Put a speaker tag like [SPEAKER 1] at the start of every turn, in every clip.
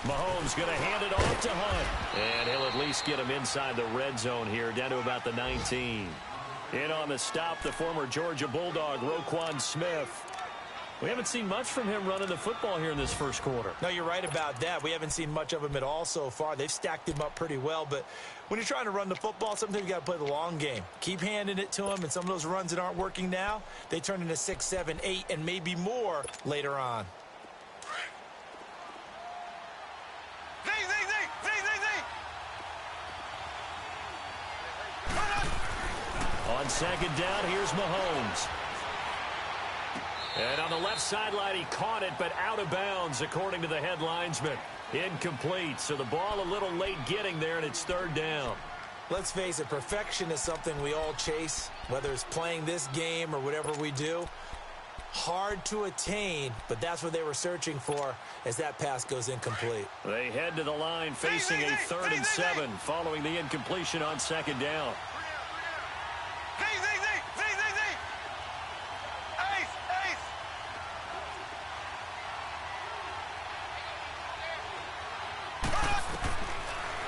[SPEAKER 1] Mahomes going to hand it off to Hunt. And he'll at least get him inside the red zone here, down to about the 19. In on the stop, the former Georgia Bulldog, Roquan Smith. We haven't seen much from him running the football here in this first quarter.
[SPEAKER 2] No, you're right about that. We haven't seen much of him at all so far. They've stacked him up pretty well, but when you're trying to run the football, sometimes you got to play the long game. Keep handing it to him, and some of those runs that aren't working now, they turn into 6, 7, 8, and maybe more later on.
[SPEAKER 1] On second down, here's Mahomes. And on the left sideline, he caught it, but out of bounds, according to the head linesman. Incomplete, so the ball a little late getting there, and it's third down.
[SPEAKER 2] Let's face it, perfection is something we all chase, whether it's playing this game or whatever we do. Hard to attain, but that's what they were searching for as that pass goes incomplete.
[SPEAKER 1] They head to the line facing a 3rd and 7 following the incompletion on second down.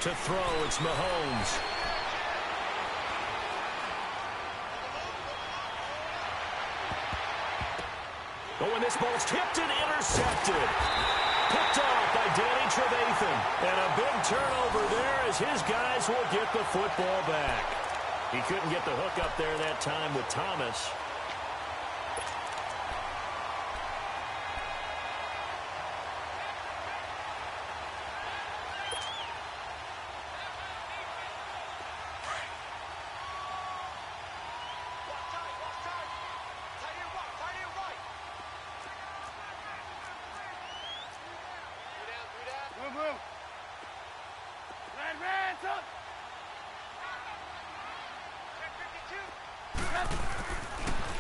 [SPEAKER 1] To throw, it's Mahomes. Oh, and this ball's tipped and intercepted. Picked off by Danny Trevathan. And a big turnover there as his guys will get the football back. He couldn't get the hook up there that time with Thomas.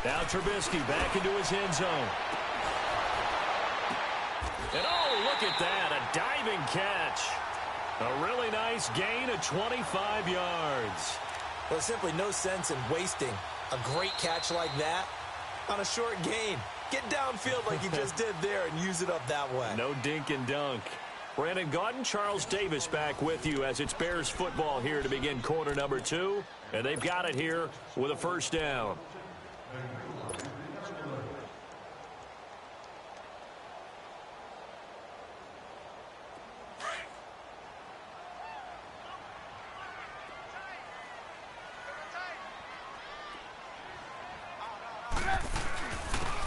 [SPEAKER 1] Now Trubisky back into his end zone. And oh, look at that, a diving catch. A really nice gain of 25 yards.
[SPEAKER 2] Well, there's simply no sense in wasting a great catch like that on a short gain. Get downfield like you just did there and use it up that way.
[SPEAKER 1] No dink and dunk. Brandon Gaudin, Charles Davis back with you as it's Bears football here to begin quarter number 2. And they've got it here with a first down.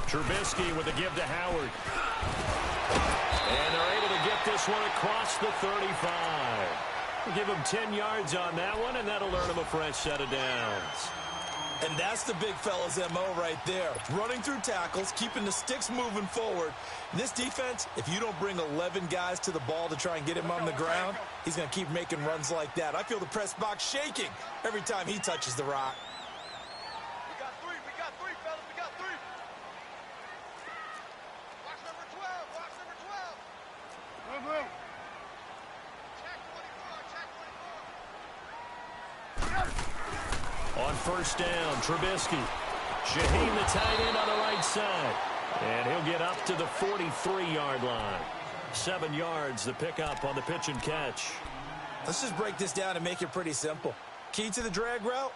[SPEAKER 1] Trubisky with a give to Howard. And they're able to get this one across the 35. We'll give him 10 yards on that one, and that'll earn him a fresh set of downs.
[SPEAKER 2] And that's the big fella's MO right there. Running through tackles, keeping the sticks moving forward. This defense, if you don't bring 11 guys to the ball to try and get him on the ground, he's going to keep making runs like that. I feel the press box shaking every time he touches the rock.
[SPEAKER 1] On first down, Trubisky. Shaheen, the tight end, on the right side. And he'll get up to the 43-yard line. 7 yards, the pickup on the pitch and catch.
[SPEAKER 2] Let's just break this down and make it pretty simple. Key to the drag route,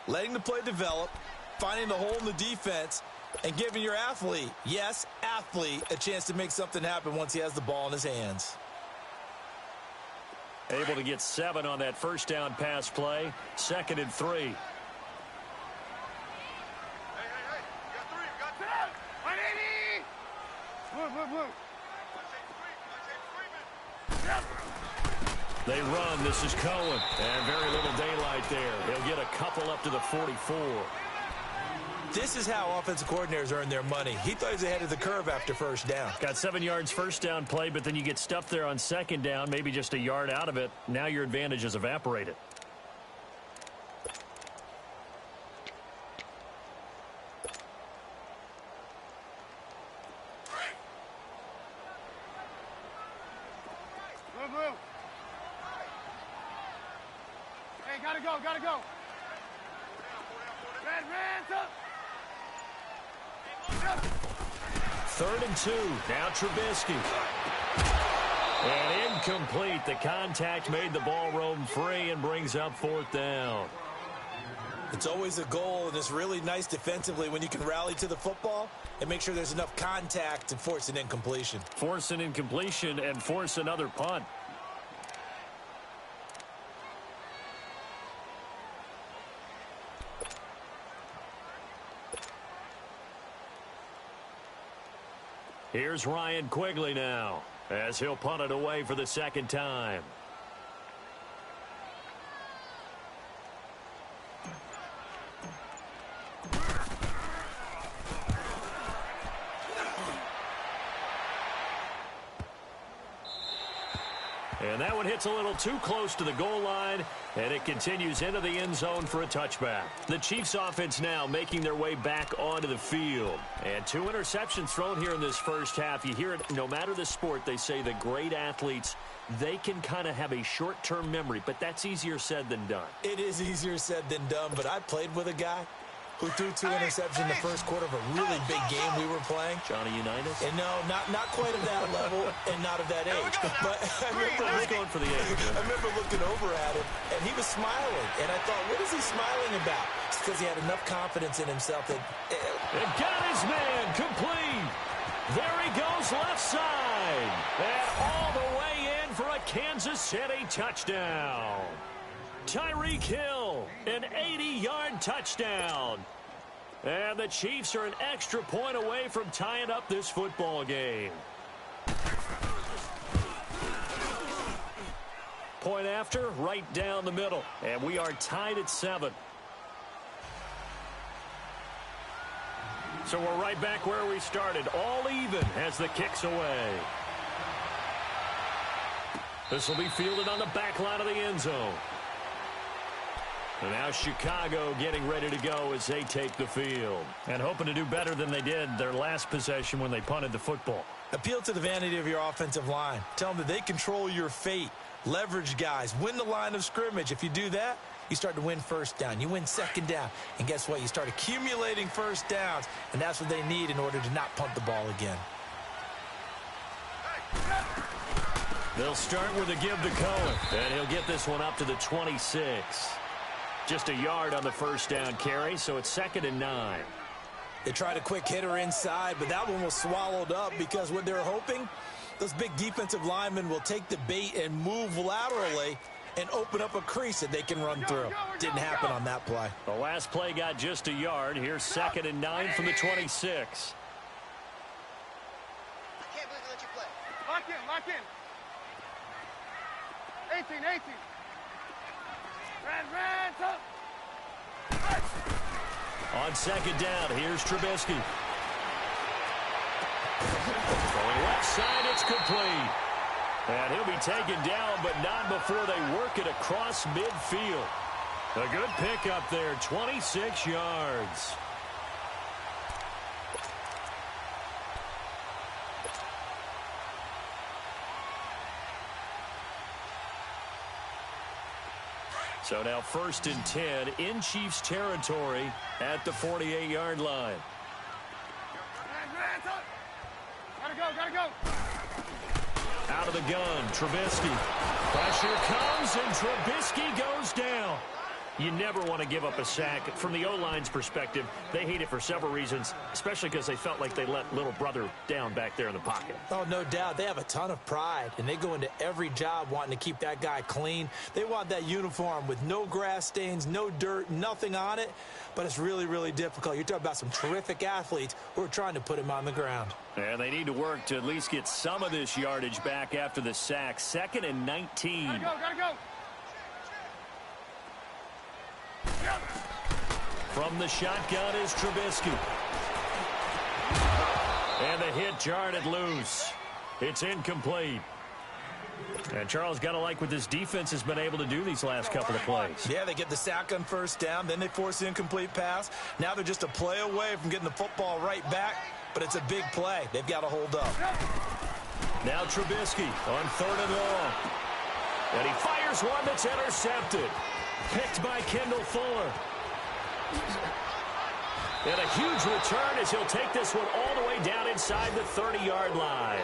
[SPEAKER 2] letting the play develop, finding the hole in the defense, and giving your athlete, yes, athlete, a chance to make something happen once he has the ball in his hands.
[SPEAKER 1] Able to get 7 on that first down pass play. 2nd and 3. They run. This is Cohen. And very little daylight there. He'll get a couple up to the 44.
[SPEAKER 2] This is how offensive coordinators earn their money. He thought he was ahead of the curve after first down.
[SPEAKER 1] Got 7 yards first down play, but then you get stuffed there on second down, maybe just a yard out of it. Now your advantage is evaporated.
[SPEAKER 3] Hey, gotta go, gotta go. Red,
[SPEAKER 1] 3rd and 2. Now Trubisky. And Incomplete. The contact made the ball roam free and brings up fourth down.
[SPEAKER 2] It's always a goal, and it's really nice defensively when you can rally to the football and make sure there's enough contact to force an incompletion.
[SPEAKER 1] Force an incompletion and force another punt. Here's Ryan Quigley now, as he'll punt it away for the second time. And that one hits a little too close to the goal line, and it continues into the end zone for a touchback. The Chiefs offense now making their way back onto the field. And 2 interceptions thrown here in this first half. You hear it, no matter the sport, they say the great athletes, they can kind of have a short-term memory, but that's easier said than done.
[SPEAKER 2] It is easier said than done, but I played with a guy who threw 2 interceptions in the first quarter of a really big game we were playing.
[SPEAKER 1] Johnny Unitas?
[SPEAKER 2] And no, not quite at that level and not of that age. But
[SPEAKER 1] I was going for the age.
[SPEAKER 2] I remember looking over at him, and he was smiling. And I thought, what is he smiling about? It's because he had enough confidence in himself that...
[SPEAKER 1] And got his man complete. There he goes left side. And all the way in for a Kansas City touchdown. Tyreek Hill, an 80-yard touchdown. And the Chiefs are an extra point away from tying up this football game. Point after, right down the middle. And we are tied at 7. So we're right back where we started, all even as the kick's away. This will be fielded on the back line of the end zone. And now Chicago getting ready to go as they take the field. And hoping to do better than they did their last possession when they punted the football.
[SPEAKER 2] Appeal to the vanity of your offensive line. Tell them that they control your fate. Leverage guys. Win the line of scrimmage. If you do that, you start to win first down. You win second down. And guess what? You start accumulating first downs. And that's what they need in order to not punt the ball again.
[SPEAKER 1] They'll start with a give to Cohen. And he'll get this one up to the 26. Just a yard on the first down carry, so it's 2nd and 9.
[SPEAKER 2] They tried a quick hitter inside, but that one was swallowed up because what they're hoping, those big defensive linemen will take the bait and move laterally and open up a crease that they can run through. Didn't happen on that play.
[SPEAKER 1] The last play got just a yard. Here's 2nd and 9 from the 26.
[SPEAKER 3] I can't believe they let you play. Lock in. 18. Ran, up.
[SPEAKER 1] On 2nd down, here's Trubisky. Going left side, it's complete. And he'll be taken down, but not before they work it across midfield. A good pickup there, 26 yards. So now 1st and 10 in Chiefs territory at the 48-yard line.
[SPEAKER 3] Gotta go.
[SPEAKER 1] Out of the gun, Trubisky. Pressure comes, and Trubisky goes down. You never want to give up a sack. From the O-line's perspective, they hate it for several reasons, especially because they felt like they let little brother down back there in the pocket.
[SPEAKER 2] Oh, no doubt. They have a ton of pride, and they go into every job wanting to keep that guy clean. They want that uniform with no grass stains, no dirt, nothing on it, but it's really, really difficult. You're talking about some terrific athletes who are trying to put him on the ground.
[SPEAKER 1] And they need to work to at least get some of this yardage back after the sack. 2nd and 19.
[SPEAKER 3] Gotta go.
[SPEAKER 1] From the shotgun is Trubisky. And the hit jarred loose. It's incomplete. And Charles, got to like what this defense has been able to do these last couple of plays.
[SPEAKER 2] Yeah, they get the sack on first down, then they force the incomplete pass. Now they're just a play away from getting the football right back, but it's a big play. They've got to hold up.
[SPEAKER 1] Now Trubisky on 3rd and long. And he fires one that's intercepted. Picked by Kendall Fuller. And a huge return as he'll take this one all the way down inside the 30-yard line.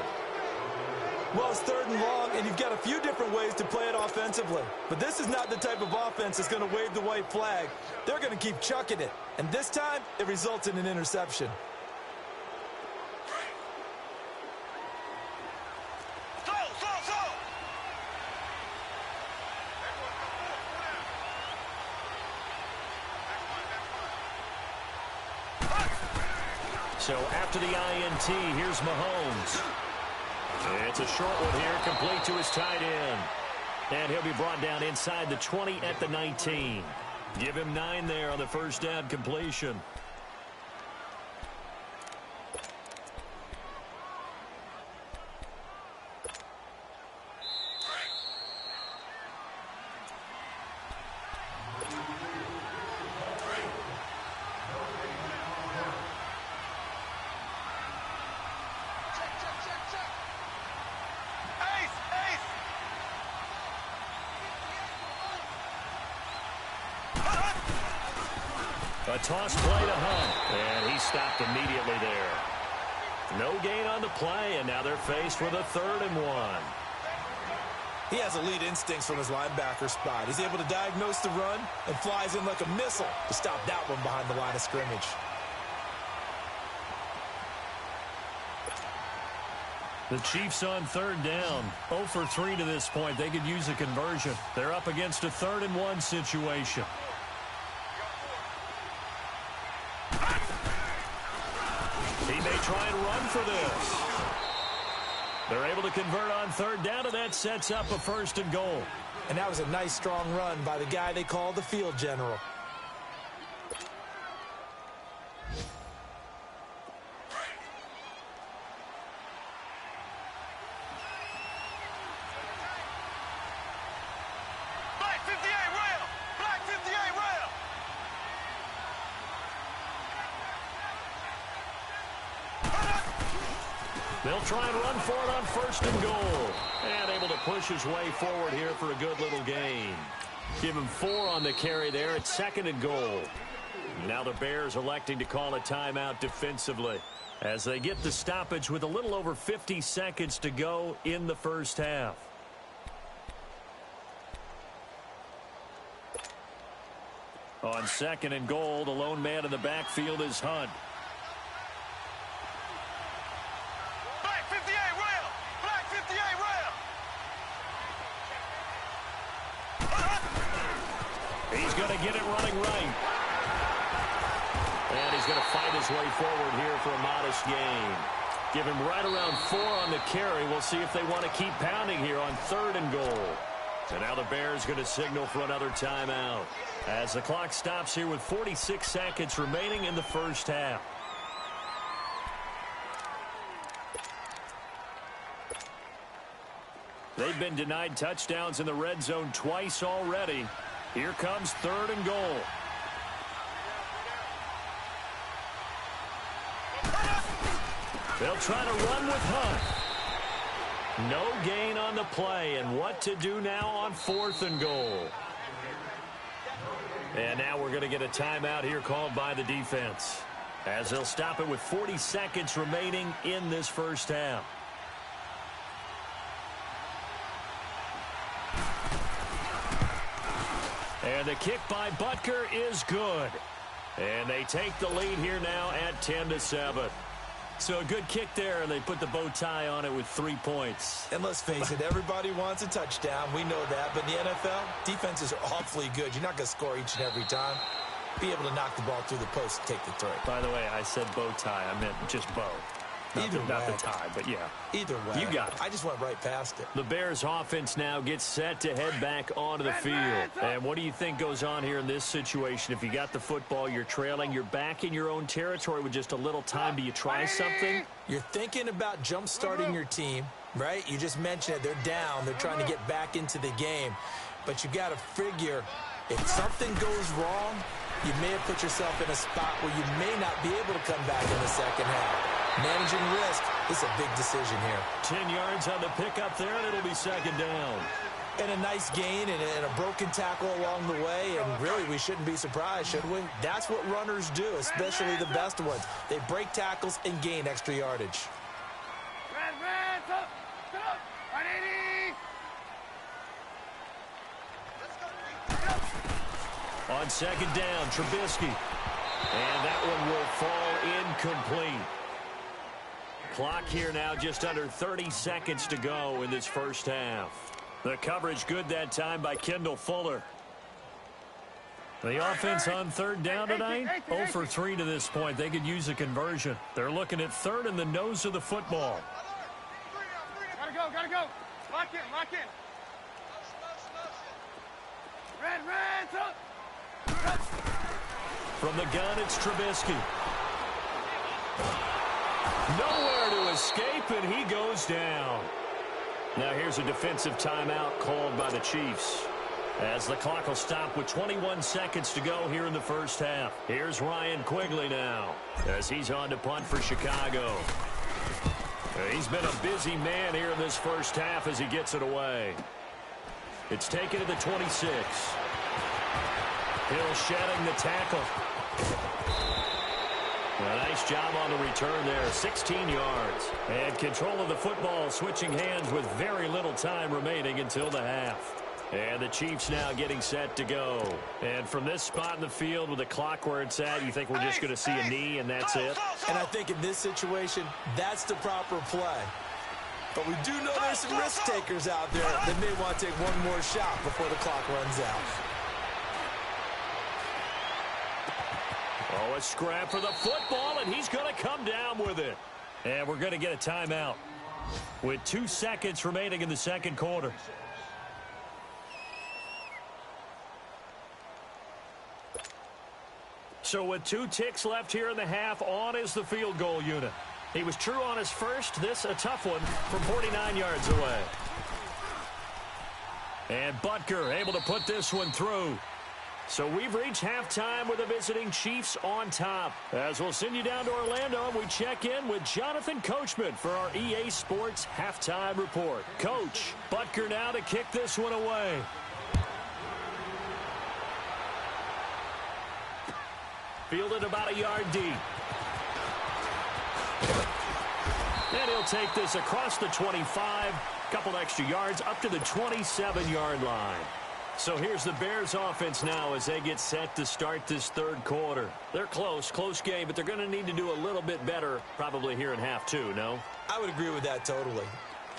[SPEAKER 2] Well, it's 3rd and long, and you've got a few different ways to play it offensively. But this is not the type of offense that's going to wave the white flag. They're going to keep chucking it. And this time, it results in an interception.
[SPEAKER 1] So after the INT, here's Mahomes. It's a short one here, complete to his tight end. And he'll be brought down inside the 20 at the 19. Give him 9 there on the first down completion. A toss play to Hunt, and he stopped immediately there. No gain on the play, and now they're faced with a 3rd and 1.
[SPEAKER 2] He has elite instincts from his linebacker spot. He's able to diagnose the run and flies in like a missile to stop that one behind the line of scrimmage.
[SPEAKER 1] The Chiefs on 3rd down. 0 for 3 to this point. They could use a conversion. They're up against a 3rd and 1 situation. He may try and run for this. They're able to convert on 3rd down, and that sets up a 1st and goal.
[SPEAKER 2] And that was a nice, strong run by the guy they call the field general.
[SPEAKER 1] They'll try and run for it on 1st and goal. And able to push his way forward here for a good little gain. Give him 4 on the carry there at 2nd and goal. Now the Bears electing to call a timeout defensively as they get the stoppage with a little over 50 seconds to go in the first half. On 2nd and goal, the lone man in the backfield is Hunt. He's going to get it running right. And he's going to fight his way forward here for a modest gain. Give him right around 4 on the carry. We'll see if they want to keep pounding here on 3rd and goal. So now the Bears going to signal for another timeout as the clock stops here with 46 seconds remaining in the first half. They've been denied touchdowns in the red zone twice already. Here comes 3rd and goal. They'll try to run with Hunt. No gain on the play, and what to do now on 4th and goal. And now we're going to get a timeout here called by the defense as they'll stop it with 40 seconds remaining in this first half. And the kick by Butker is good. And they take the lead here now at 10-7. So a good kick there, and they put the bow tie on it with 3 points.
[SPEAKER 2] And let's face it, everybody wants a touchdown. We know that. But in the NFL, defenses are awfully good. You're not going to score each and every time. Be able to knock the ball through the post and take the throw.
[SPEAKER 1] By the way, I said bow tie. I meant just bow. Not the tie, but yeah.
[SPEAKER 2] Either way.
[SPEAKER 1] You got it.
[SPEAKER 2] I just went right past it.
[SPEAKER 1] The Bears offense now gets set to head back onto the field. And what do you think goes on here in this situation? If you got the football, you're trailing, you're back in your own territory with just a little time. Do you try something?
[SPEAKER 2] You're thinking about jump-starting your team, right? You just mentioned it. They're down. They're trying to get back into the game. But you got to figure if something goes wrong, you may have put yourself in a spot where you may not be able to come back in the second half. Managing risk is a big decision here.
[SPEAKER 1] 10 yards on the pickup there, and it'll be 2nd down.
[SPEAKER 2] And a nice gain and a broken tackle along the way, and really we shouldn't be surprised, should we? That's what runners do, especially the best ones. They break tackles and gain extra yardage.
[SPEAKER 1] On second down, Trubisky. And that one will fall incomplete. Clock here now, just under 30 seconds to go in this first half. The coverage good that time by Kendall Fuller. The offense on third down tonight, 0 for 3 to this point. They could use a conversion. They're looking at third in the nose of the football.
[SPEAKER 3] Gotta go. Lock in. Red, up.
[SPEAKER 1] From the gun, it's Trubisky. Nowhere to escape, and he goes down. Now here's a defensive timeout called by the Chiefs, as the clock will stop with 21 seconds to go here in the first half. Here's Ryan Quigley now, as he's on to punt for Chicago. He's been a busy man here in this first half as he gets it away. It's taken to the 26. Hill shedding the tackle. A nice job on the return there, 16 yards. And control of the football, switching hands with very little time remaining until the half. And the Chiefs now getting set to go. And from this spot in the field with the clock where it's at, you think we're just going to see a knee and that's it?
[SPEAKER 2] And I think in this situation, that's the proper play. But we do know there's some risk takers out there that may want to take one more shot before the clock runs out.
[SPEAKER 1] Oh, a scrap for the football, and he's going to come down with it. And we're going to get a timeout with 2 seconds remaining in the second quarter. So with 2 ticks left here in the half, on is the field goal unit. He was true on his first. This a tough one from 49 yards away. And Butker able to put this one through. So we've reached halftime with the visiting Chiefs on top. As we'll send you down to Orlando, and we check in with Jonathan Coachman for our EA Sports Halftime Report. Coach, Butker now to kick this one away. Fielded about a yard deep. And he'll take this across the 25, couple extra yards up to the 27-yard line. So here's the Bears offense now as they get set to start this third quarter. They're close game, but they're going to need to do a little bit better probably here in half two, no?
[SPEAKER 2] I would agree with that totally.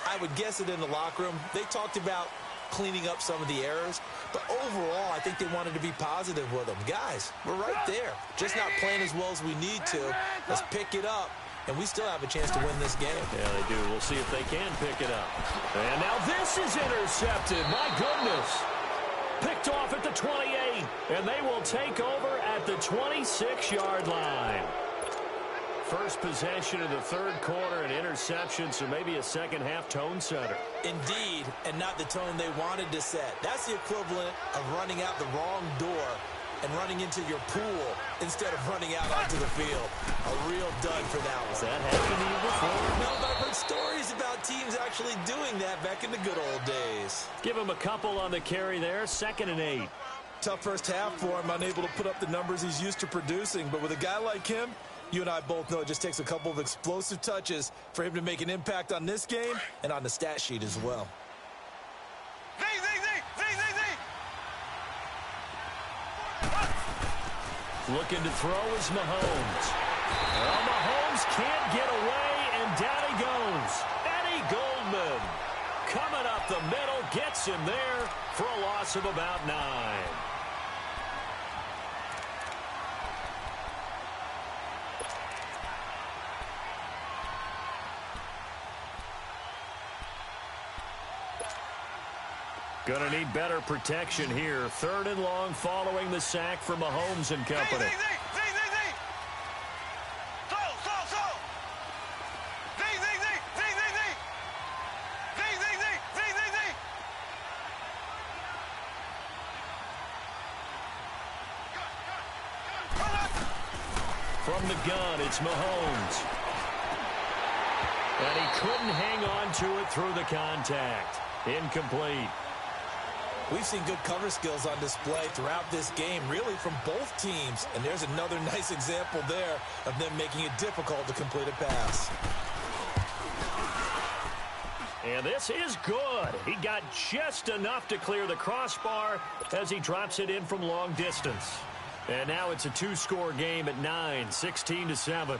[SPEAKER 2] I would guess it in the locker room. They talked about cleaning up some of the errors, but overall I think they wanted to be positive with them. Guys, we're right there. Just not playing as well as we need to. Let's pick it up, and we still have a chance to win this game.
[SPEAKER 1] Yeah, they do. We'll see if they can pick it up. And now this is intercepted. My goodness. Picked off at the 28, and they will take over at the 26-yard line. First possession of the third quarter, an interception, so maybe a second-half tone setter.
[SPEAKER 2] Indeed, and not the tone they wanted to set. That's the equivalent of running out the wrong door and running into your pool instead of running out onto the field. A real dud for that one.
[SPEAKER 1] Has that happened to you before?
[SPEAKER 2] No, but I've heard stories about teams actually doing that back in the good old days.
[SPEAKER 1] Give him a couple on the carry there, 2nd and 8.
[SPEAKER 2] Tough first half for him, unable to put up the numbers he's used to producing. But with a guy like him, you and I both know it just takes a couple of explosive touches for him to make an impact on this game and on the stat sheet as well.
[SPEAKER 1] Looking to throw is Mahomes. Well, Mahomes can't get away, and down he goes. Eddie Goldman coming up the middle, gets him there for a loss of about 9. Gonna need better protection here. 3rd and long following the sack from Mahomes and company. From the gun, it's Mahomes. And he couldn't hang on to it through the contact. Incomplete.
[SPEAKER 2] We've seen good cover skills on display throughout this game, really from both teams. And there's another nice example there of them making it difficult to complete a pass.
[SPEAKER 1] And this is good. He got just enough to clear the crossbar as he drops it in from long distance. And now it's a two-score game at 9, 16-7.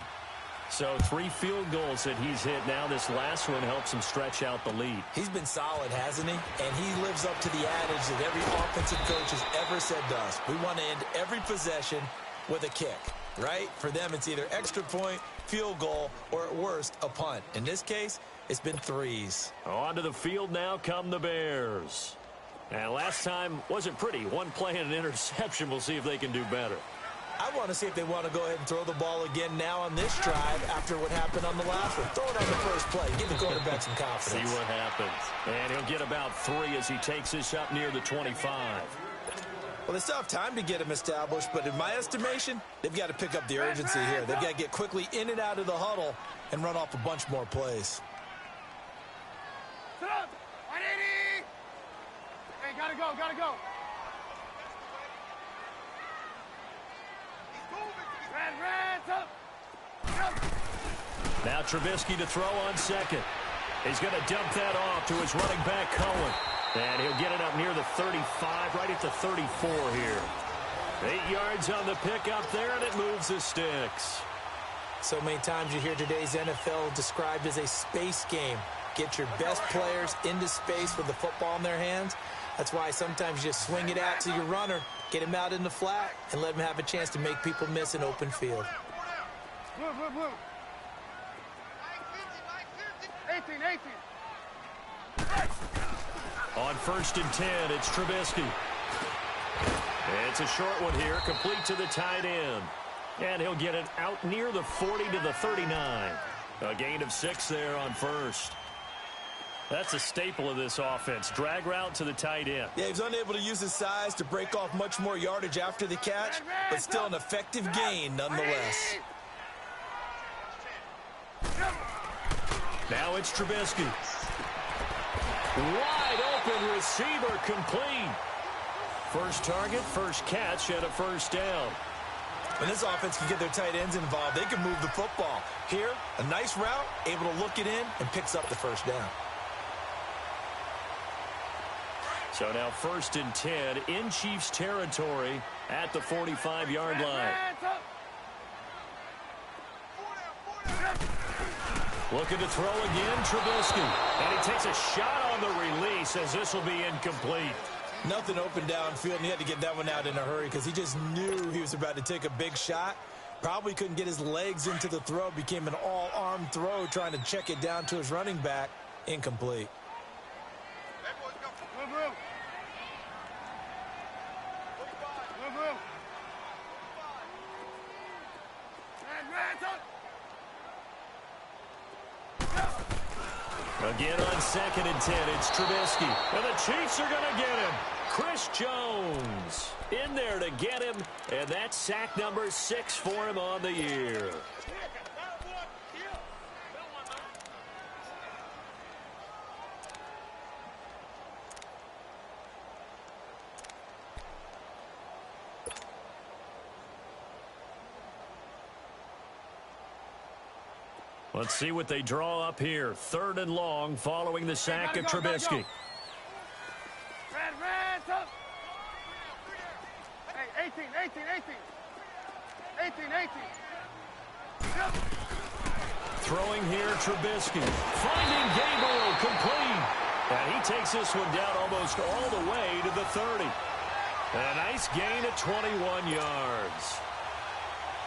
[SPEAKER 1] So 3 field goals that he's hit now. This last one helps him stretch out the lead.
[SPEAKER 2] He's been solid, hasn't he? And he lives up to the adage that every offensive coach has ever said to us. We want to end every possession with a kick, right? For them, it's either extra point, field goal, or at worst, a punt. In this case, it's been 3s.
[SPEAKER 1] Onto the field now come the Bears. And last time wasn't pretty. One play and an interception. We'll see if they can do better.
[SPEAKER 2] I want to see if they want to go ahead and throw the ball again now on this drive after what happened on the last one. Throw it on the first play. Give the quarterback some confidence.
[SPEAKER 1] See what happens. And he'll get about 3 as he takes this up near the 25.
[SPEAKER 2] Well, they still have time to get him established, but in my estimation, they've got to pick up the urgency here. They've got to get quickly in and out of the huddle and run off a bunch more plays.
[SPEAKER 3] Sit up. 180. Hey, gotta go, gotta go.
[SPEAKER 1] Now Trubisky to throw on second. He's going to dump that off to his running back, Cohen. And he'll get it up near the 35, right at the 34 here. 8 yards on the pickup there, and it moves the sticks.
[SPEAKER 2] So many times you hear today's NFL described as a space game. Get your best players into space with the football in their hands. That's why sometimes you just swing it out to your runner, get him out in the flat, and let him have a chance to make people miss an open field.
[SPEAKER 3] Blue, blue, blue. 18, 18.
[SPEAKER 1] On 1st and 10, it's Trubisky. It's a short one here, complete to the tight end. And he'll get it out near the 40 to the 39. A gain of 6 there on 1st. That's a staple of this offense. Drag route to the tight end.
[SPEAKER 2] Yeah, he's unable to use his size to break off much more yardage after the catch, but still an effective gain nonetheless.
[SPEAKER 1] Now it's Trubisky. Wide open receiver complete. First target, first catch, and a first down.
[SPEAKER 2] When this offense can get their tight ends involved, they can move the football. Here, a nice route, able to look it in, and picks up the first down.
[SPEAKER 1] So now 1st and 10 in Chiefs territory at the 45-yard line. Looking to throw again, Trubisky. And he takes a shot on the release as this will be incomplete.
[SPEAKER 2] Nothing open downfield, and he had to get that one out in a hurry because he just knew he was about to take a big shot. Probably couldn't get his legs into the throw. Became an all-arm throw trying to check it down to his running back. Incomplete.
[SPEAKER 1] Again on 2nd and 10, it's Trubisky. And the Chiefs are going to get him. Chris Jones in there to get him. And that's sack number 6 for him on the year. Let's see what they draw up here. 3rd and long following the sack of Trubisky.
[SPEAKER 3] Red, up. Hey, 18, 18, 18. 18, 18.
[SPEAKER 1] Throwing here, Trubisky. Finding Gabriel, complete. And he takes this one down almost all the way to the 30. A nice gain of 21 yards.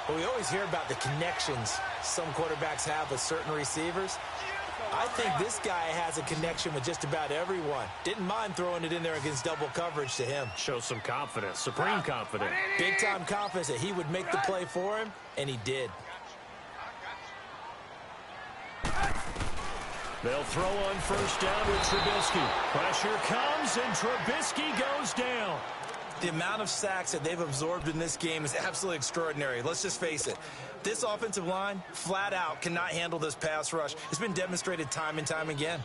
[SPEAKER 2] Well, we always hear about the connections some quarterbacks have with certain receivers. I think this guy has a connection with just about everyone. Didn't mind throwing it in there against double coverage to him.
[SPEAKER 1] Shows some confidence, supreme confidence.
[SPEAKER 2] Big-time confidence that he would make the play for him, and he did.
[SPEAKER 1] They'll throw on 1st down with Trubisky. Pressure comes, and Trubisky goes down.
[SPEAKER 2] The amount of sacks that they've absorbed in this game is absolutely extraordinary. Let's just face it. This offensive line, flat out, cannot handle this pass rush. It's been demonstrated time and time again.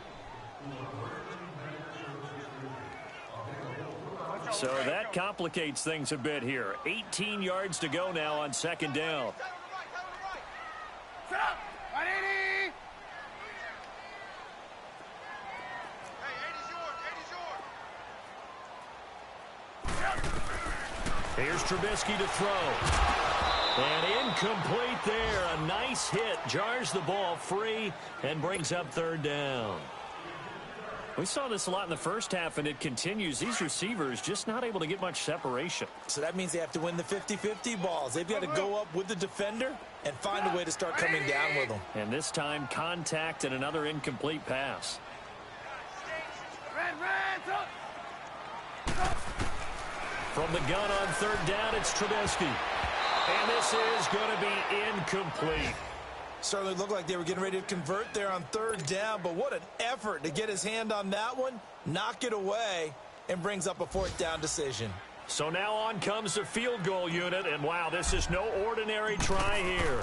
[SPEAKER 1] So that complicates things a bit here. 18 yards to go now on 2nd down. Here's Trubisky to throw. And incomplete there. A nice hit. Jars the ball free and brings up third down. We saw this a lot in the first half, and it continues. These receivers just not able to get much separation.
[SPEAKER 2] So that means they have to win the 50-50 balls. They've got to go up with the defender and find a way to start coming down with them.
[SPEAKER 1] And this time, contact and another incomplete pass. From the gun on third down, it's Trubisky. And this is going to be incomplete.
[SPEAKER 2] Certainly looked like they were getting ready to convert there on third down, but what an effort to get his hand on that one, knock it away, and brings up a fourth down decision.
[SPEAKER 1] So now on comes the field goal unit, and wow, this is no ordinary try here.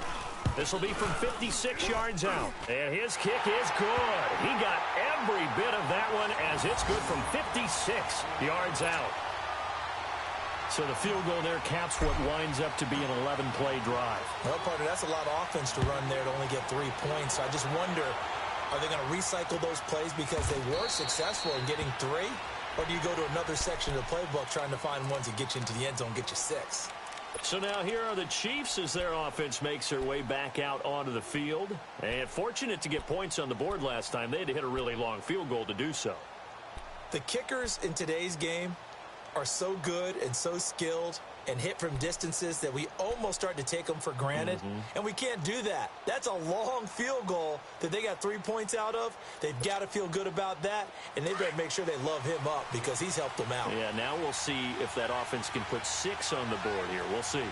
[SPEAKER 1] This will be from 56 yards out, and his kick is good. He got every bit of that one as it's good from 56 yards out. So the field goal there caps what winds up to be an 11-play drive.
[SPEAKER 2] Well, partner, that's a lot of offense to run there to only get 3 points. So I just wonder, are they going to recycle those plays because they were successful in getting 3? Or do you go to another section of the playbook trying to find ones that get you into the end zone, get you 6?
[SPEAKER 1] So now here are the Chiefs as their offense makes their way back out onto the field. And fortunate to get points on the board last time. They had to hit a really long field goal to do so.
[SPEAKER 2] The kickers in today's game are so good and so skilled and hit from distances that we almost start to take them for granted. And we can't do that. That's a long field goal that they got 3 points out of. They've got to feel good about that, and they better make sure they love him up because he's helped them out.
[SPEAKER 1] Yeah, now we'll see if that offense can put 6 on the board here. We'll see.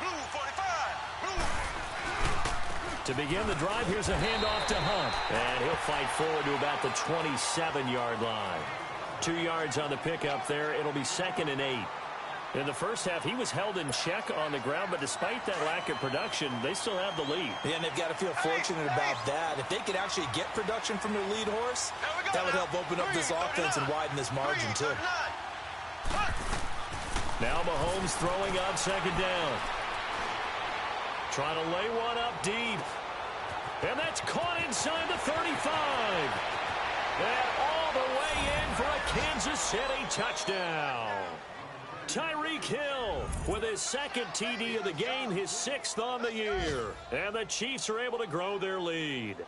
[SPEAKER 3] Blue 45.
[SPEAKER 1] To begin the drive, here's a handoff to Hunt. And he'll fight forward to about the 27-yard line. 2 yards on the pickup there. It'll be 2nd and 8. In the first half, he was held in check on the ground, but despite that lack of production, they still have the lead.
[SPEAKER 2] Yeah, and they've got to feel fortunate about that. If they could actually get production from their lead horse, that would help open up this offense and widen this margin, too.
[SPEAKER 1] Now Mahomes throwing on 2nd down. Trying to lay one up deep. And that's caught inside the 35. And all the way in for a Kansas City touchdown. Tyreek Hill with his 2nd TD of the game, his 6th on the year. And the Chiefs are able to grow their lead.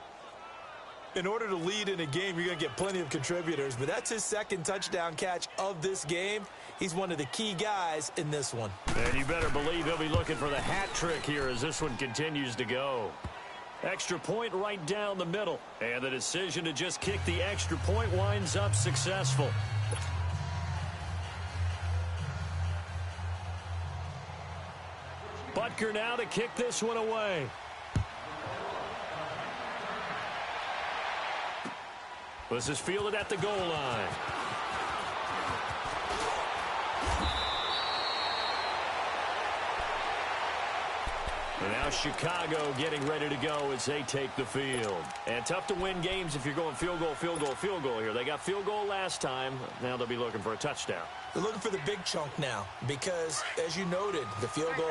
[SPEAKER 2] In order to lead in a game, you're going to get plenty of contributors, but that's his 2nd touchdown catch of this game. He's one of the key guys in this one.
[SPEAKER 1] And you better believe he'll be looking for the hat trick here as this one continues to go. Extra point right down the middle. And the decision to just kick the extra point winds up successful. Butker now to kick this one away. This is fielded at the goal line. And now Chicago getting ready to go as they take the field. And tough to win games if you're going field goal, field goal, field goal here. They got field goal last time. Now they'll be looking for a touchdown.
[SPEAKER 2] They're looking for the big chunk now because, as you noted, the field goal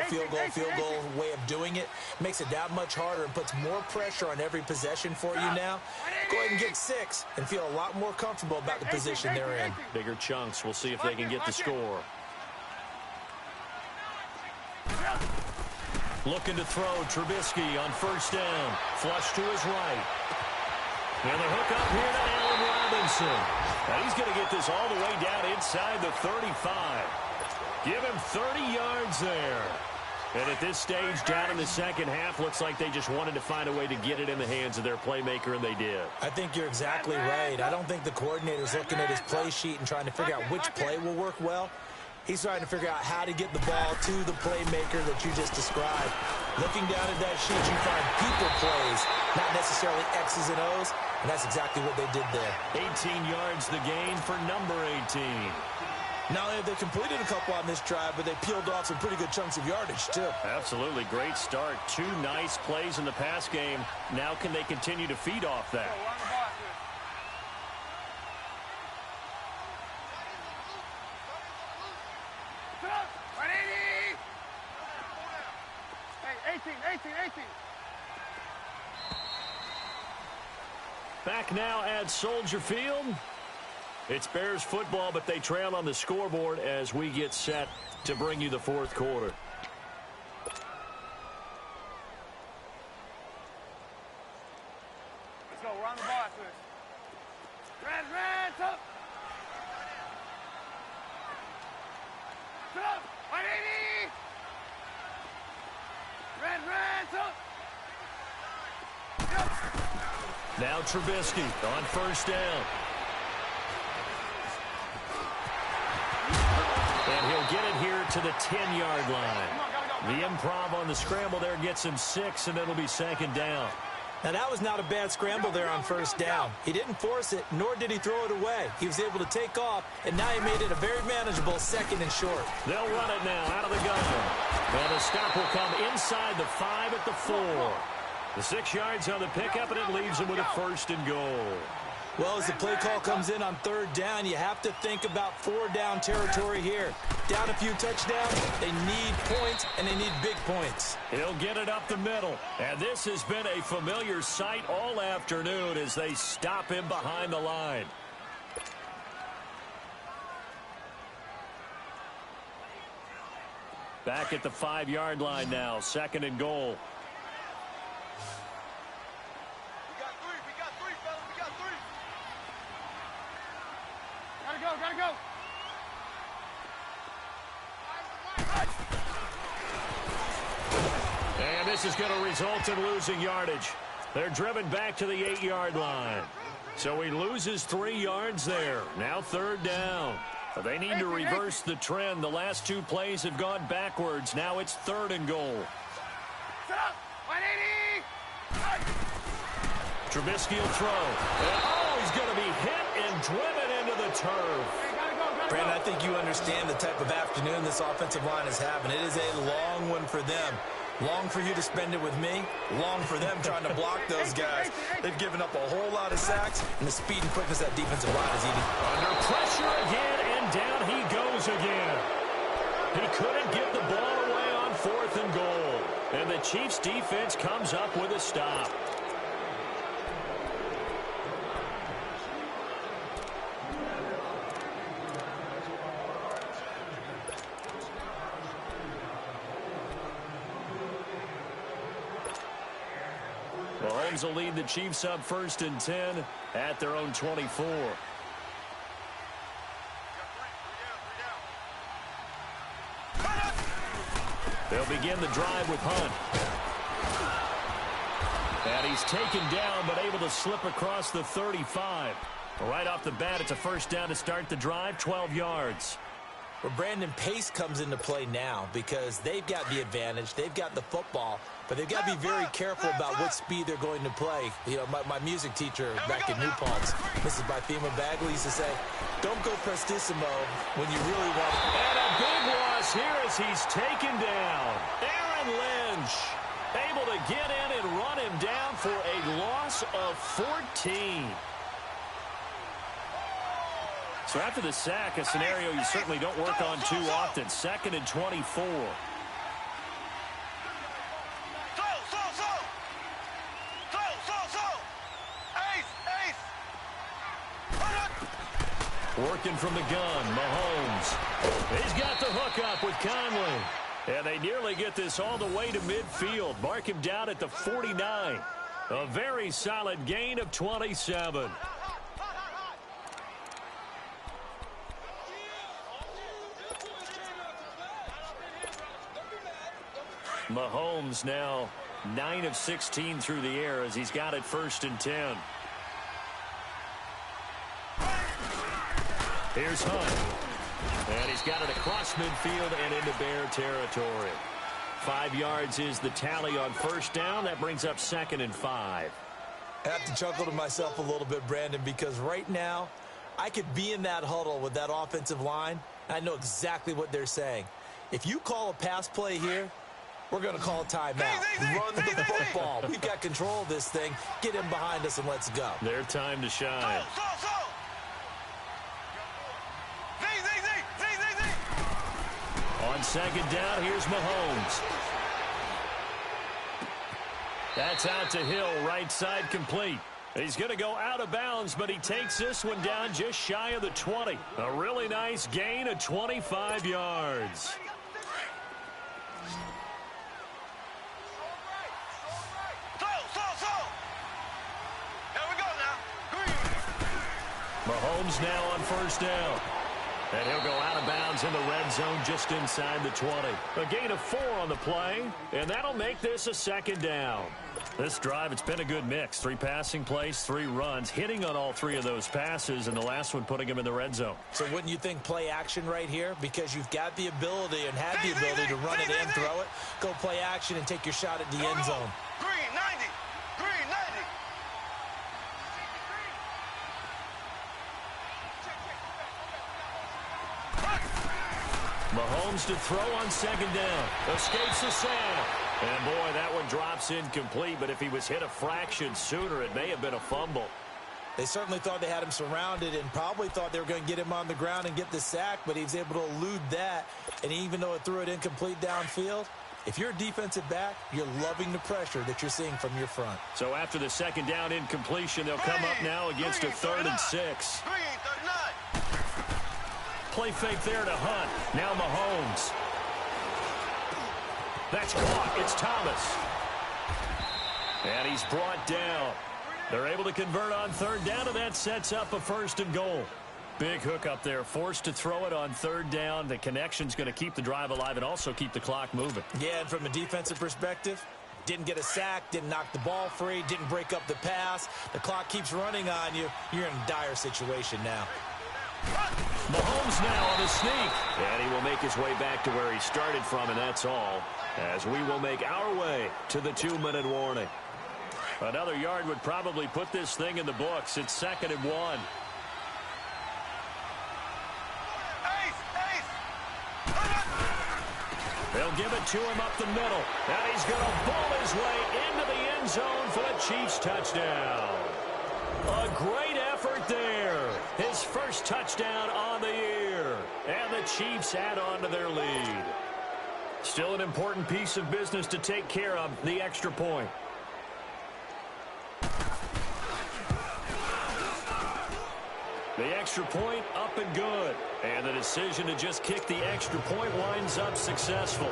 [SPEAKER 2] way of doing it makes it that much harder and puts more pressure on every possession for you now. Go ahead and get 6 and feel a lot more comfortable about the position they're in.
[SPEAKER 1] Bigger chunks. We'll see if they can get the score. Looking to throw Trubisky on 1st down. Flush to his right. And the hook up here to Allen Robinson. Now he's going to get this all the way down inside the 35. Give him 30 yards there. And at this stage, down in the second half, looks like they just wanted to find a way to get it in the hands of their playmaker, and they did.
[SPEAKER 2] I think you're exactly right. I don't think the coordinator's looking at his play sheet and trying to figure out which play will work well. He's trying to figure out how to get the ball to the playmaker that you just described. Looking down at that sheet, you find people plays, not necessarily X's and O's, and that's exactly what they did there.
[SPEAKER 1] 18 yards the gain for number 18.
[SPEAKER 2] Not only have they completed a couple on this drive, but they peeled off some pretty good chunks of yardage, too.
[SPEAKER 1] Absolutely. Great start. 2 nice plays in the pass game. Now can they continue to feed off that? Back now at Soldier Field. It's Bears football, but they trail on the scoreboard as we get set to bring you the fourth quarter.
[SPEAKER 3] Let's go. We're on the ball after this. Red, up. Up. 180. Red, up.
[SPEAKER 1] Now Trubisky on first down. And he'll get it here to the 10-yard line. The improv on the scramble there gets him 6, and it'll be second down.
[SPEAKER 2] Now, that was not a bad scramble there on first down. He didn't force it, nor did he throw it away. He was able to take off, and now he made it a very manageable second and short.
[SPEAKER 1] They'll run it now out of the gun. And the stop will come inside the 5 at the 4. The 6 yards on the pickup, and it leaves him with a first and goal.
[SPEAKER 2] Well, as the play call comes in on third down, you have to think about 4-down territory here. Down a few touchdowns, they need points, and they need big points.
[SPEAKER 1] He'll get it up the middle. And this has been a familiar sight all afternoon as they stop him behind the line. Back at the 5-yard line now, second and goal.
[SPEAKER 3] Gotta go.
[SPEAKER 1] And this is going to result in losing yardage. They're driven back to the 8-yard line. So he loses 3 yards there. Now third down. They need to reverse the trend. The last 2 plays have gone backwards. Now it's third and goal.
[SPEAKER 3] Set up. 180.
[SPEAKER 1] Trubisky will throw. And, he's going to be hit and driven into the turf.
[SPEAKER 2] Brandon, I think you understand the type of afternoon this offensive line is having. It is a long one for them. Long for you to spend it with me. Long for them trying to block those guys. They've given up a whole lot of sacks, and the speed and quickness that defensive line is eating.
[SPEAKER 1] Under pressure again, and down he goes again. He couldn't get the ball away on fourth and goal. And the Chiefs defense comes up with a stop. Mahomes will lead the Chiefs up first and 10 at their own 24. They'll begin the drive with Hunt. And he's taken down but able to slip across the 35. Right off the bat, it's a first down to start the drive, 12 yards.
[SPEAKER 2] Well, Brandon, pace comes into play now because they've got the advantage. They've got the football, but they've got to be very careful about what speed they're going to play. You know, my music teacher back in New Paltz, Mrs. Bythema Bagley, used to say, don't go prestissimo when you really want it.
[SPEAKER 1] And a big loss here as he's taken down. Aaron Lynch able to get in and run him down for a loss of 14. So after the sack, a scenario you certainly don't work on too often. Second and 24. Working from the gun, Mahomes. He's got the hook up with Conley. And they nearly get this all the way to midfield. Mark him down at the 49. A very solid gain of 27. Mahomes now 9 of 16 through the air as he's got it first and 10. Here's Hunt. And he's got it across midfield and into Bear territory. 5 yards is the tally on first down. That brings up second and 5.
[SPEAKER 2] I have to chuckle to myself a little bit, Brandon, because right now I could be in that huddle with that offensive line. I know exactly what they're saying. If you call a pass play here, we're going to call a timeout. Run the football. We've got control of this thing. Get him behind us and let's go.
[SPEAKER 1] Their time to shine. On second down, here's Mahomes. That's out to Hill, right side complete. He's going to go out of bounds, but he takes this one down just shy of the 20. A really nice gain of 25 yards. Mahomes now on first down. And he'll go out of bounds in the red zone just inside the 20. A gain of 4 on the play, and that'll make this a second down. This drive, it's been a good mix. 3 passing plays, 3 runs, hitting on all 3 of those passes, and the last one putting him in the red zone.
[SPEAKER 2] So wouldn't you think play action right here? Because you've got the ability and have the ability to run it in, throw it, go play action, and take your shot at the end zone.
[SPEAKER 3] Green, 90. Green, 90.
[SPEAKER 1] Mahomes to throw on second down. Escapes the sack. And, boy, that one drops incomplete, but if he was hit a fraction sooner, it may have been a fumble.
[SPEAKER 2] They certainly thought they had him surrounded and probably thought they were going to get him on the ground and get the sack, but he was able to elude that. And even though it threw it incomplete downfield, if you're a defensive back, you're loving the pressure that you're seeing from your front.
[SPEAKER 1] So after the second down incompletion, they'll come up now against a 3rd and 6. Play fake there to Hunt. Now Mahomes. That's caught. It's Thomas. And he's brought down. They're able to convert on 3rd down, and that sets up a 1st and goal. Big hook up there. Forced to throw it on 3rd down. The connection's going to keep the drive alive and also keep the clock moving.
[SPEAKER 2] Yeah, and from a defensive perspective, didn't get a sack, didn't knock the ball free, didn't break up the pass. The clock keeps running on you. You're in a dire situation now.
[SPEAKER 1] Mahomes now on the sneak. And he will make his way back to where he started from, and that's all. As we will make our way to the 2-minute warning. Another yard would probably put this thing in the books. It's 2nd and 1. They'll give it to him up the middle. And he's going to ball his way into the end zone for the Chiefs touchdown. A great effort there. His first touchdown on the year. And the Chiefs add on to their lead. Still an important piece of business to take care of, the extra point. The extra point up and good. And the decision to just kick the extra point winds up successful.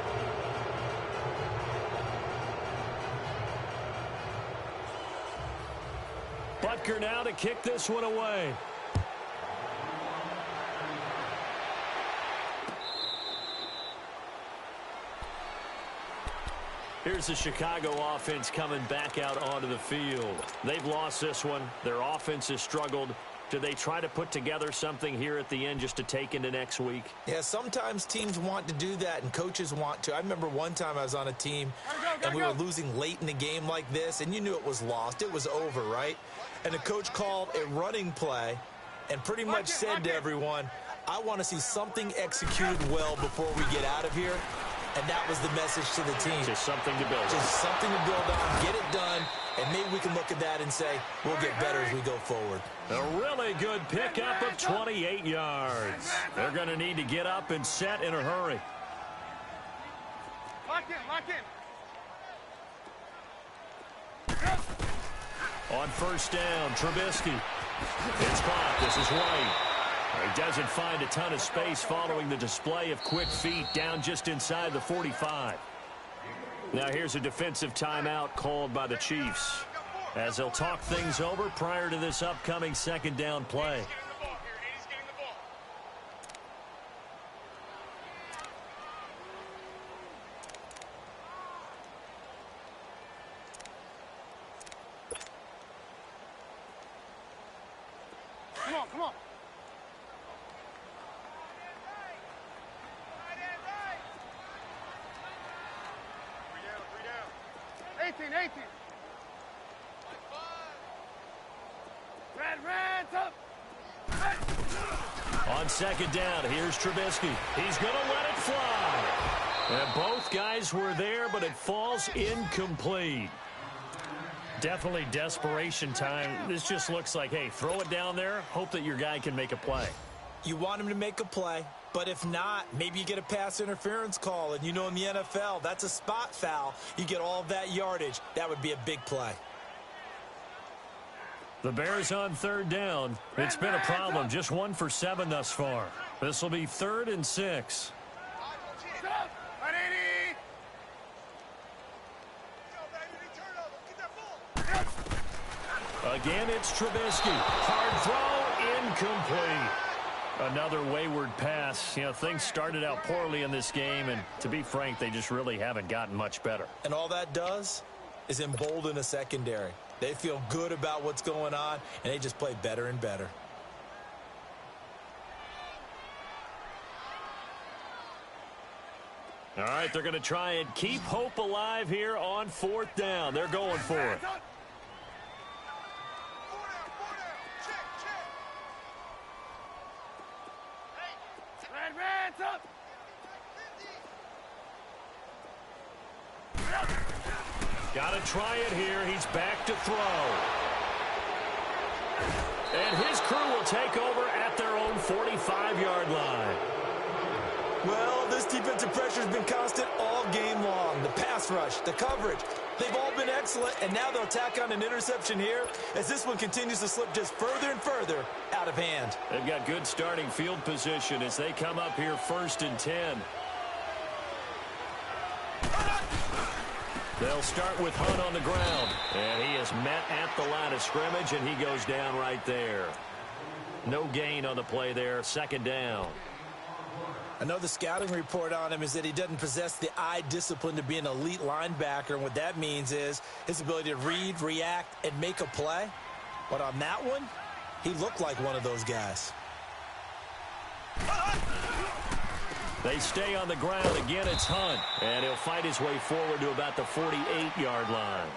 [SPEAKER 1] Butker now to kick this one away. Here's the Chicago offense coming back out onto the field. They've lost this one. Their offense has struggled. Do they try to put together something here at the end just to take into next week?
[SPEAKER 2] Yeah, sometimes teams want to do that and coaches want to. I remember one time I was on a team and we were losing late in the game like this, and you knew it was lost. It was over, right? And the coach called a running play and pretty much said to everyone, I want to see something executed well before we get out of here. And that was the message to the team.
[SPEAKER 1] Just something to build on.
[SPEAKER 2] Just something to build on, get it done, and maybe we can look at that and say, we'll get better as we go forward.
[SPEAKER 1] A really good pickup of 28 yards. They're going to need to get up and set in a hurry.
[SPEAKER 3] Lock in, lock in.
[SPEAKER 1] On first down, Trubisky. It's caught. This is White. He doesn't find a ton of space following the display of quick feet down just inside the 45. Now here's a defensive timeout called by the Chiefs as they'll talk things over prior to this upcoming second down play.
[SPEAKER 3] Come on, come on. 18. Red, up.
[SPEAKER 1] On second down, here's Trubisky. He's going to let it fly. And both guys were there, but it falls incomplete. Definitely desperation time. This just looks like, hey, throw it down there, hope that your guy can make a play.
[SPEAKER 2] You want him to make a play, but if not, maybe you get a pass interference call, and you know in the NFL, that's a spot foul. You get all that yardage. That would be a big play.
[SPEAKER 1] The Bears on third down. It's been a problem. Just 1 for 7 thus far. This will be 3rd and 6. Again, it's Trubisky. Hard throw, incomplete. Another wayward pass. You know, things started out poorly in this game, and to be frank, they just really haven't gotten much better.
[SPEAKER 2] And all that does is embolden a secondary. They feel good about what's going on, and they just play better and better.
[SPEAKER 1] All right, they're going to try and keep hope alive here on 4th down. They're going for it. Got to try it here. He's back to throw. And his crew will take over at their own 45-yard line.
[SPEAKER 2] Well, this defensive pressure has been constant all game long. The pass rush, the coverage, they've all been excellent, and now they'll tack on an interception here as this one continues to slip just further and further out of hand.
[SPEAKER 1] They've got good starting field position as they come up here 1st and 10. They'll start with Hunt on the ground, and he is met at the line of scrimmage, and he goes down right there. No gain on the play there, 2nd down.
[SPEAKER 2] I know the scouting report on him is that he doesn't possess the eye discipline to be an elite linebacker, and what that means is his ability to read, react, and make a play. But on that one, he looked like one of those guys.
[SPEAKER 1] They stay on the ground. Again, it's Hunt, and he'll fight his way forward to about the 48-yard line.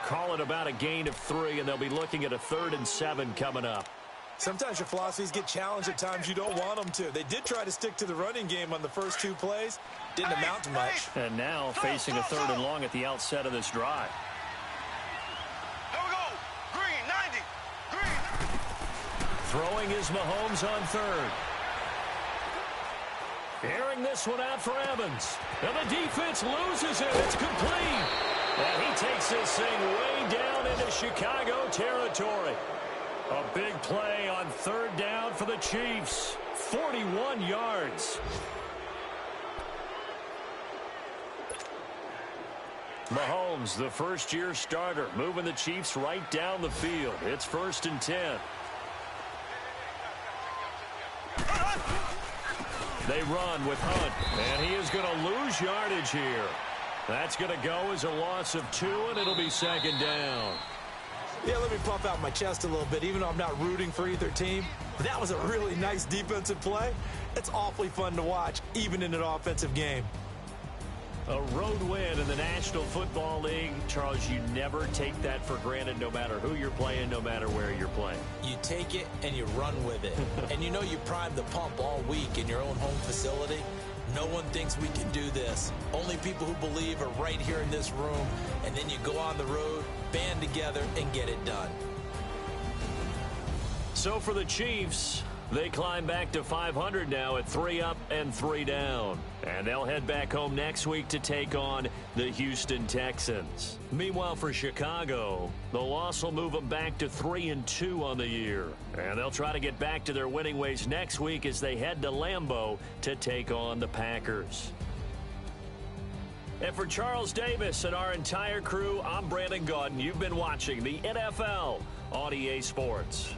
[SPEAKER 1] Call it about a gain of 3, and they'll be looking at a 3rd and 7 coming up.
[SPEAKER 2] Sometimes your philosophies get challenged at times you don't want them to. They did try to stick to the running game on the first 2 plays. Didn't amount to much.
[SPEAKER 1] And now facing a 3rd and long at the outset of this drive.
[SPEAKER 3] Here we go. Green, 90. Green.
[SPEAKER 1] Throwing is Mahomes on 3rd. Airing this one out for Evans. And the defense loses it. It's complete. And he takes this thing way down into Chicago territory. A big play on 3rd down for the Chiefs. 41 yards. Mahomes, the first-year starter, moving the Chiefs right down the field. It's 1st and 10. They run with Hunt, and he is going to lose yardage here. That's going to go as a loss of 2, and it'll be 2nd down.
[SPEAKER 2] Yeah, let me puff out my chest a little bit, even though I'm not rooting for either team. But that was a really nice defensive play. It's awfully fun to watch, even in an offensive game.
[SPEAKER 1] A road win in the National Football League. Charles, you never take that for granted no matter who you're playing, no matter where you're playing.
[SPEAKER 2] You take it and you run with it. And you know you primed the pump all week in your own home facility. No one thinks we can do this. Only people who believe are right here in this room. And then you go on the road, band together, and get it done.
[SPEAKER 1] So for the Chiefs, they climb back to 500 now at 3 up and 3 down. And they'll head back home next week to take on the Houston Texans. Meanwhile, for Chicago, the loss will move them back to 3-2 on the year. And they'll try to get back to their winning ways next week as they head to Lambeau to take on the Packers. And for Charles Davis and our entire crew, I'm Brandon Gaudin. You've been watching the NFL on EA Sports.